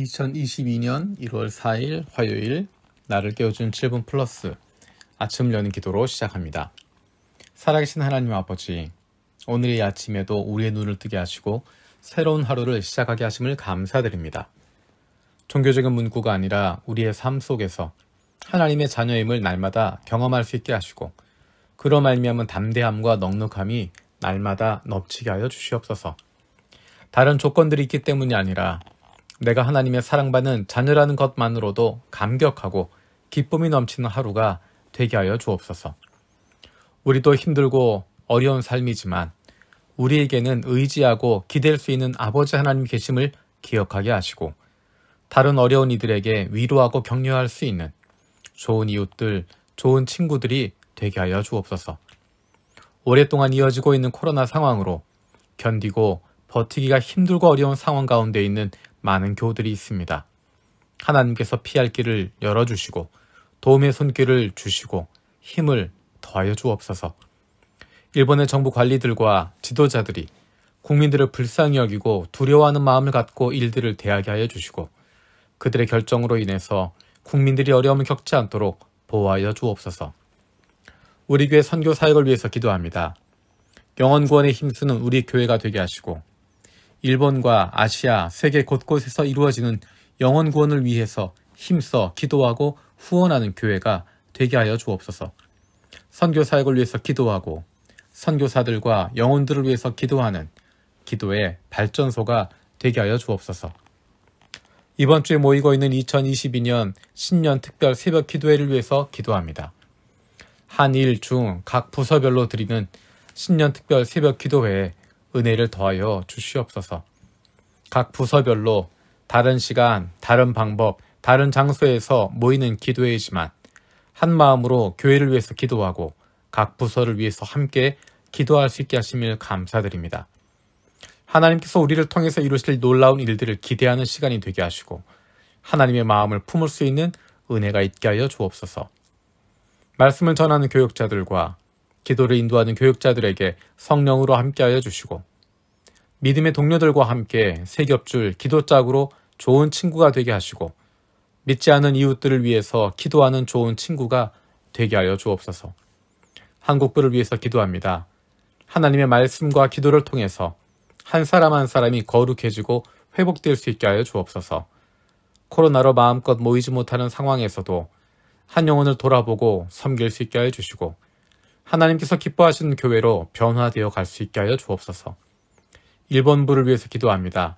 2022년 1월 4일 화요일 나를 깨워준 7분 플러스 아침 여는 기도로 시작합니다. 살아계신 하나님 아버지, 오늘 이 아침에도 우리의 눈을 뜨게 하시고 새로운 하루를 시작하게 하심을 감사드립니다. 종교적인 문구가 아니라 우리의 삶 속에서 하나님의 자녀임을 날마다 경험할 수 있게 하시고 그로 말미암은 담대함과 넉넉함이 날마다 넘치게 하여 주시옵소서. 다른 조건들이 있기 때문이 아니라 내가 하나님의 사랑받는 자녀라는 것만으로도 감격하고 기쁨이 넘치는 하루가 되게 하여 주옵소서. 우리도 힘들고 어려운 삶이지만 우리에게는 의지하고 기댈 수 있는 아버지 하나님 계심을 기억하게 하시고 다른 어려운 이들에게 위로하고 격려할 수 있는 좋은 이웃들, 좋은 친구들이 되게 하여 주옵소서. 오랫동안 이어지고 있는 코로나 상황으로 견디고 버티기가 힘들고 어려운 상황 가운데 있는 많은 교우들이 있습니다. 하나님께서 피할 길을 열어주시고 도움의 손길을 주시고 힘을 더하여 주옵소서. 일본의 정부 관리들과 지도자들이 국민들을 불쌍히 여기고 두려워하는 마음을 갖고 일들을 대하게 하여 주시고 그들의 결정으로 인해서 국민들이 어려움을 겪지 않도록 보호하여 주옵소서. 우리 교회 선교 사역을 위해서 기도합니다. 영혼 구원에 힘쓰는 우리 교회가 되게 하시고 일본과 아시아, 세계 곳곳에서 이루어지는 영혼 구원을 위해서 힘써 기도하고 후원하는 교회가 되게 하여 주옵소서. 선교 사역을 위해서 기도하고 선교사들과 영혼들을 위해서 기도하는 기도의 발전소가 되게 하여 주옵소서. 이번 주에 모이고 있는 2022년 신년 특별 새벽 기도회를 위해서 기도합니다. 한일 중 각 부서별로 드리는 신년 특별 새벽 기도회에 은혜를 더하여 주시옵소서. 각 부서별로 다른 시간, 다른 방법, 다른 장소에서 모이는 기도회이지만 한 마음으로 교회를 위해서 기도하고 각 부서를 위해서 함께 기도할 수 있게 하심을 감사드립니다. 하나님께서 우리를 통해서 이루실 놀라운 일들을 기대하는 시간이 되게 하시고 하나님의 마음을 품을 수 있는 은혜가 있게 하여 주옵소서. 말씀을 전하는 교육자들과 기도를 인도하는 교육자들에게 성령으로 함께하여 주시고 믿음의 동료들과 함께 세 겹줄 기도짝으로 좋은 친구가 되게 하시고 믿지 않은 이웃들을 위해서 기도하는 좋은 친구가 되게 하여 주옵소서. 한국부를 위해서 기도합니다. 하나님의 말씀과 기도를 통해서 한 사람 한 사람이 거룩해지고 회복될 수 있게 하여 주옵소서. 코로나로 마음껏 모이지 못하는 상황에서도 한 영혼을 돌아보고 섬길 수 있게 하여 주시고 하나님께서 기뻐하시는 교회로 변화되어 갈 수 있게 하여 주옵소서. 일본부를 위해서 기도합니다.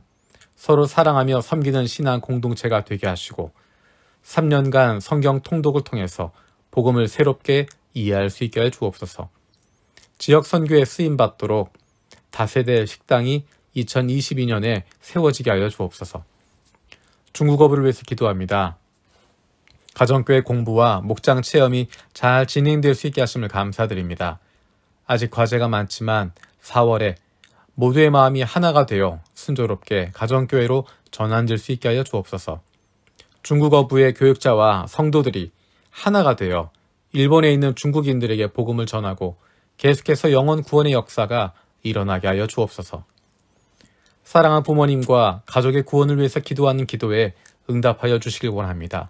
서로 사랑하며 섬기는 신앙 공동체가 되게 하시고 3년간 성경 통독을 통해서 복음을 새롭게 이해할 수 있게 하여 주옵소서. 지역 선교에 쓰임받도록 다세대 식당이 2022년에 세워지게 하여 주옵소서. 중국어부를 위해서 기도합니다. 가정교회 공부와 목장 체험이 잘 진행될 수 있게 하심을 감사드립니다. 아직 과제가 많지만 4월에 모두의 마음이 하나가 되어 순조롭게 가정교회로 전환될 수 있게 하여 주옵소서. 중국어부의 교육자와 성도들이 하나가 되어 일본에 있는 중국인들에게 복음을 전하고 계속해서 영혼 구원의 역사가 일어나게 하여 주옵소서. 사랑하는 부모님과 가족의 구원을 위해서 기도하는 기도에 응답하여 주시길 원합니다.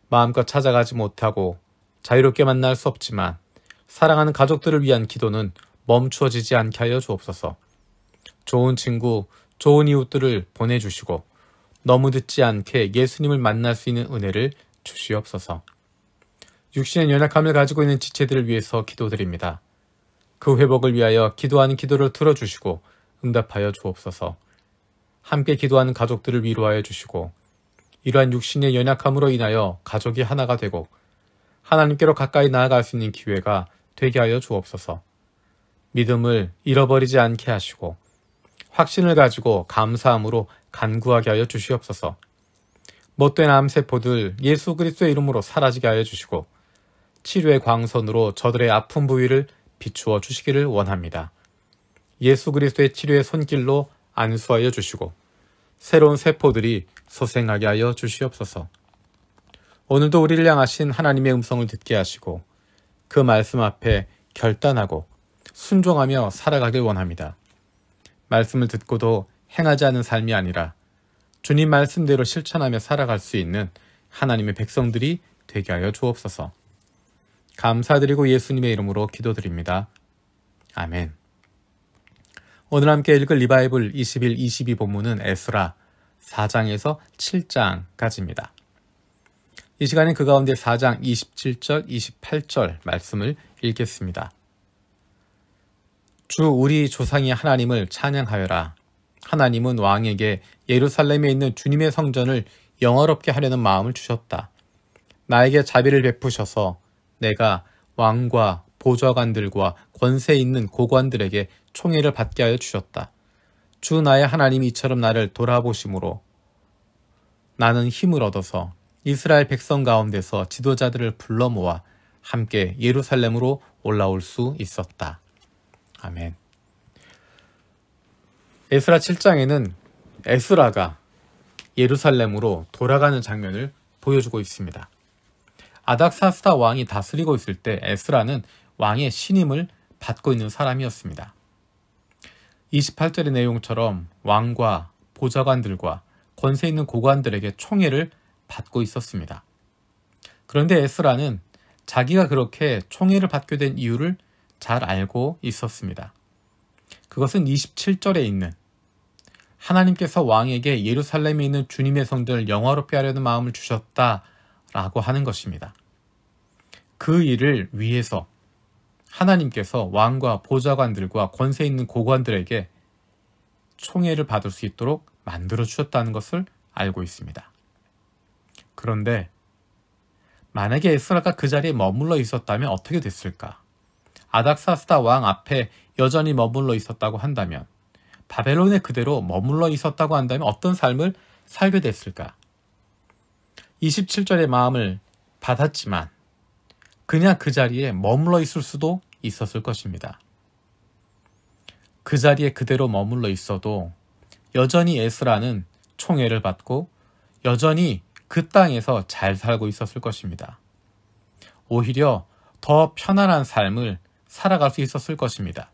마음껏 찾아가지 못하고 자유롭게 만날 수 없지만 사랑하는 가족들을 위한 기도는 멈추어지지 않게 하여 주옵소서. 좋은 친구, 좋은 이웃들을 보내주시고 너무 늦지 않게 예수님을 만날 수 있는 은혜를 주시옵소서. 육신의 연약함을 가지고 있는 지체들을 위해서 기도드립니다. 그 회복을 위하여 기도하는 기도를 들어주시고 응답하여 주옵소서. 함께 기도하는 가족들을 위로하여 주시고 이러한 육신의 연약함으로 인하여 가족이 하나가 되고 하나님께로 가까이 나아갈 수 있는 기회가 되게 하여 주옵소서. 믿음을 잃어버리지 않게 하시고 확신을 가지고 감사함으로 간구하게 하여 주시옵소서. 못된 암세포들 예수 그리스도의 이름으로 사라지게 하여 주시고 치료의 광선으로 저들의 아픈 부위를 비추어 주시기를 원합니다. 예수 그리스도의 치료의 손길로 안수하여 주시고 새로운 세포들이 소생하게 하여 주시옵소서. 오늘도 우리를 향하신 하나님의 음성을 듣게 하시고 그 말씀 앞에 결단하고 순종하며 살아가길 원합니다. 말씀을 듣고도 행하지 않은 삶이 아니라 주님 말씀대로 실천하며 살아갈 수 있는 하나님의 백성들이 되게 하여 주옵소서. 감사드리고 예수님의 이름으로 기도드립니다. 아멘. 오늘 함께 읽을 리바이블 21, 22 본문은 에스라 4장에서 7장까지입니다. 이 시간에 그 가운데 4장 27절, 28절 말씀을 읽겠습니다. 주 우리 조상의 하나님을 찬양하여라. 하나님은 왕에게 예루살렘에 있는 주님의 성전을 영화롭게 하려는 마음을 주셨다. 나에게 자비를 베푸셔서 내가 왕과 보좌관들과 권세 있는 고관들에게 총애를 받게 하여 주셨다. 주 나의 하나님이 이처럼 나를 돌아보심으로 나는 힘을 얻어서 이스라엘 백성 가운데서 지도자들을 불러 모아 함께 예루살렘으로 올라올 수 있었다. 아멘. 에스라 7장에는 에스라가 예루살렘으로 돌아가는 장면을 보여주고 있습니다. 아닥사스다 왕이 다스리고 있을 때 에스라는 왕의 신임을 받고 있는 사람이었습니다. 28절의 내용처럼 왕과 보좌관들과 권세 있는 고관들에게 총애를 받고 있었습니다. 그런데 에스라는 자기가 그렇게 총애를 받게 된 이유를 잘 알고 있었습니다. 그것은 27절에 있는 하나님께서 왕에게 예루살렘에 있는 주님의 성전을 영화롭게 하려는 마음을 주셨다라고 하는 것입니다. 그 일을 위해서 하나님께서 왕과 보좌관들과 권세 있는 고관들에게 총애를 받을 수 있도록 만들어 주셨다는 것을 알고 있습니다. 그런데 만약에 에스라가 그 자리에 머물러 있었다면 어떻게 됐을까? 아닥사스다 왕 앞에 여전히 머물러 있었다고 한다면, 바벨론에 그대로 머물러 있었다고 한다면 어떤 삶을 살게 됐을까? 27절의 마음을 받았지만 그냥 그 자리에 머물러 있을 수도 있었을 것입니다. 그 자리에 그대로 머물러 있어도 여전히 에스라는 총애를 받고 여전히 그 땅에서 잘 살고 있었을 것입니다. 오히려 더 편안한 삶을 살아갈 수 있었을 것입니다.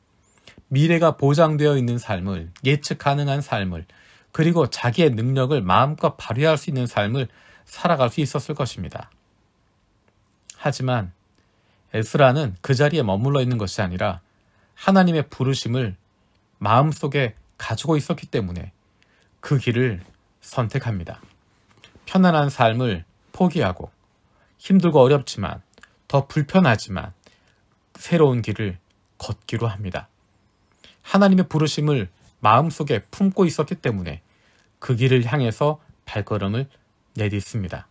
미래가 보장되어 있는 삶을, 예측 가능한 삶을, 그리고 자기의 능력을 마음껏 발휘할 수 있는 삶을 살아갈 수 있었을 것입니다. 하지만 에스라는 그 자리에 머물러 있는 것이 아니라 하나님의 부르심을 마음속에 가지고 있었기 때문에 그 길을 선택합니다. 편안한 삶을 포기하고 힘들고 어렵지만 더 불편하지만 새로운 길을 걷기로 합니다. 하나님의 부르심을 마음속에 품고 있었기 때문에 그 길을 향해서 발걸음을 내딛습니다.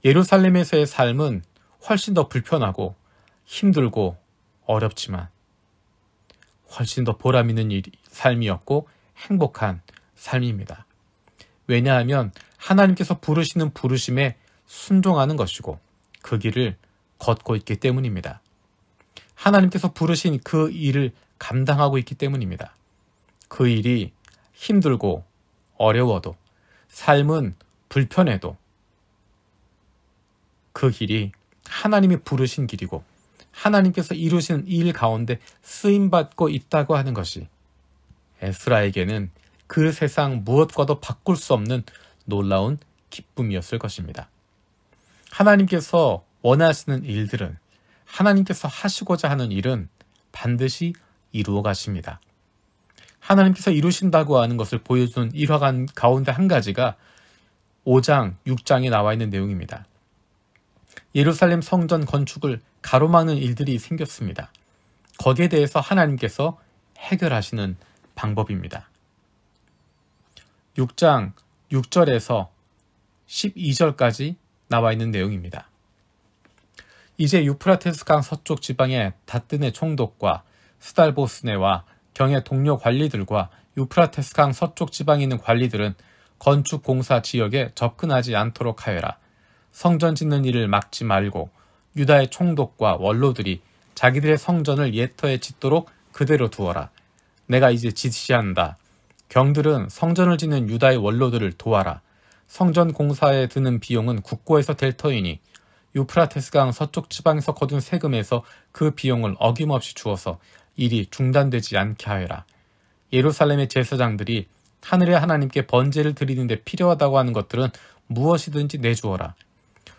예루살렘에서의 삶은 훨씬 더 불편하고 힘들고 어렵지만 훨씬 더 보람 있는 삶이었고 행복한 삶입니다. 왜냐하면 하나님께서 부르시는 부르심에 순종하는 것이고 그 길을 걷고 있기 때문입니다. 하나님께서 부르신 그 일을 감당하고 있기 때문입니다. 그 일이 힘들고 어려워도 삶은 불편해도 그 길이 하나님이 부르신 길이고 하나님께서 이루신 일 가운데 쓰임받고 있다고 하는 것이 에스라에게는 그 세상 무엇과도 바꿀 수 없는 놀라운 기쁨이었을 것입니다. 하나님께서 원하시는 일들은, 하나님께서 하시고자 하는 일은 반드시 이루어 가십니다. 하나님께서 이루신다고 하는 것을 보여주는 일화 가운데 한 가지가 5장, 6장에 나와 있는 내용입니다. 예루살렘 성전 건축을 가로막는 일들이 생겼습니다. 거기에 대해서 하나님께서 해결하시는 방법입니다. 6장 6절에서 12절까지 나와 있는 내용입니다. 이제 유프라테스 강 서쪽 지방의 다뜨네 총독과 스달보스네와 경의 동료 관리들과 유프라테스 강 서쪽 지방에 있는 관리들은 건축 공사 지역에 접근하지 않도록 하여라. 성전 짓는 일을 막지 말고 유다의 총독과 원로들이 자기들의 성전을 옛터에 짓도록 그대로 두어라. 내가 이제 지시한다. 경들은 성전을 짓는 유다의 원로들을 도와라. 성전 공사에 드는 비용은 국고에서 될 터이니 유프라테스강 서쪽 지방에서 거둔 세금에서 그 비용을 어김없이 주어서 일이 중단되지 않게 하여라. 예루살렘의 제사장들이 하늘의 하나님께 번제를 드리는데 필요하다고 하는 것들은 무엇이든지 내주어라.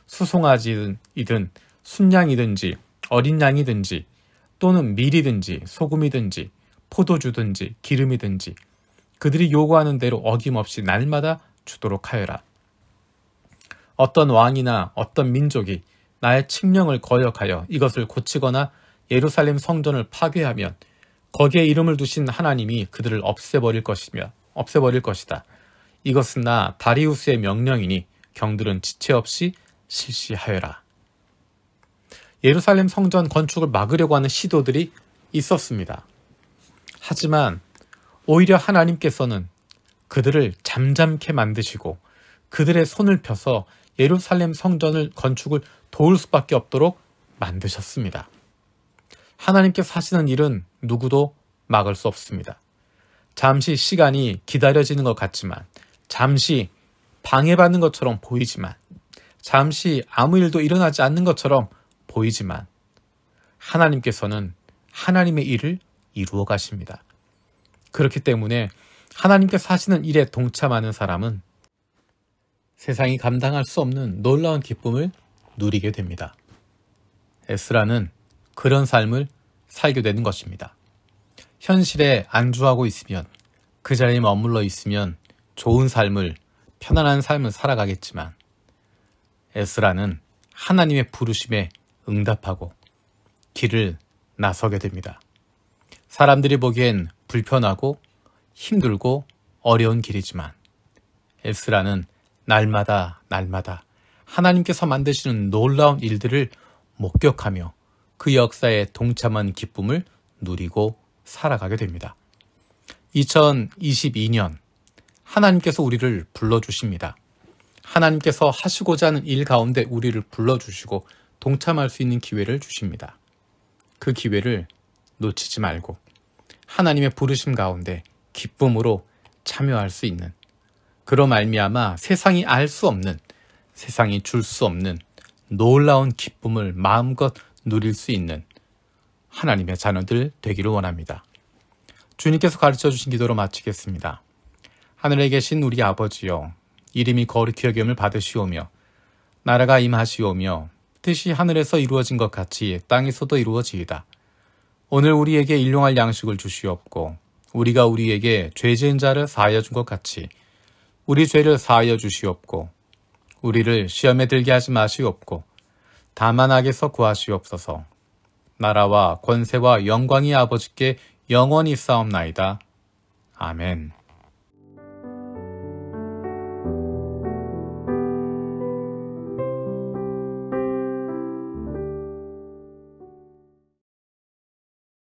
수송아지이든 순양이든지 어린 양이든지 또는 밀이든지 소금이든지 포도주든지 기름이든지 그들이 요구하는 대로 어김없이 날마다 주도록 하여라. 어떤 왕이나 어떤 민족이 나의 칙령을 거역하여 이것을 고치거나 예루살렘 성전을 파괴하면 거기에 이름을 두신 하나님이 그들을 없애버릴 것이다. 이것은 나 다리우스의 명령이니 경들은 지체 없이 실시하여라. 예루살렘 성전 건축을 막으려고 하는 시도들이 있었습니다. 하지만 오히려 하나님께서는 그들을 잠잠케 만드시고 그들의 손을 펴서 예루살렘 성전을 건축을 도울 수밖에 없도록 만드셨습니다. 하나님께서 하시는 일은 누구도 막을 수 없습니다. 잠시 시간이 기다려지는 것 같지만, 잠시 방해받는 것처럼 보이지만, 잠시 아무 일도 일어나지 않는 것처럼 보이지만 하나님께서는 하나님의 일을 이루어 가십니다. 그렇기 때문에 하나님께서 하시는 일에 동참하는 사람은 세상이 감당할 수 없는 놀라운 기쁨을 누리게 됩니다. 에스라는 그런 삶을 살게 되는 것입니다. 현실에 안주하고 있으면, 그 자리에 머물러 있으면 좋은 삶을, 편안한 삶을 살아가겠지만 에스라는 하나님의 부르심에 응답하고 길을 나서게 됩니다. 사람들이 보기엔 불편하고 힘들고 어려운 길이지만 에스라는 날마다 하나님께서 만드시는 놀라운 일들을 목격하며 그 역사에 동참한 기쁨을 누리고 살아가게 됩니다. 2022년 하나님께서 우리를 불러주십니다. 하나님께서 하시고자 하는 일 가운데 우리를 불러주시고 동참할 수 있는 기회를 주십니다. 그 기회를 놓치지 말고 하나님의 부르심 가운데 기쁨으로 참여할 수 있는, 그로 말미암아 세상이 알 수 없는, 세상이 줄 수 없는 놀라운 기쁨을 마음껏 누릴 수 있는 하나님의 자녀들 되기를 원합니다. 주님께서 가르쳐 주신 기도로 마치겠습니다. 하늘에 계신 우리 아버지여, 이름이 거룩히 여김을 받으시오며 나라가 임하시오며 뜻이 하늘에서 이루어진 것 같이 땅에서도 이루어지이다. 오늘 우리에게 일용할 양식을 주시옵고 우리가 우리에게 죄 지은 자를 사하여 준 것 같이 우리 죄를 사하여 주시옵고 우리를 시험에 들게 하지 마시옵고 다만 악에서 구하시옵소서. 나라와 권세와 영광이 아버지께 영원히 싸움나이다. 아멘.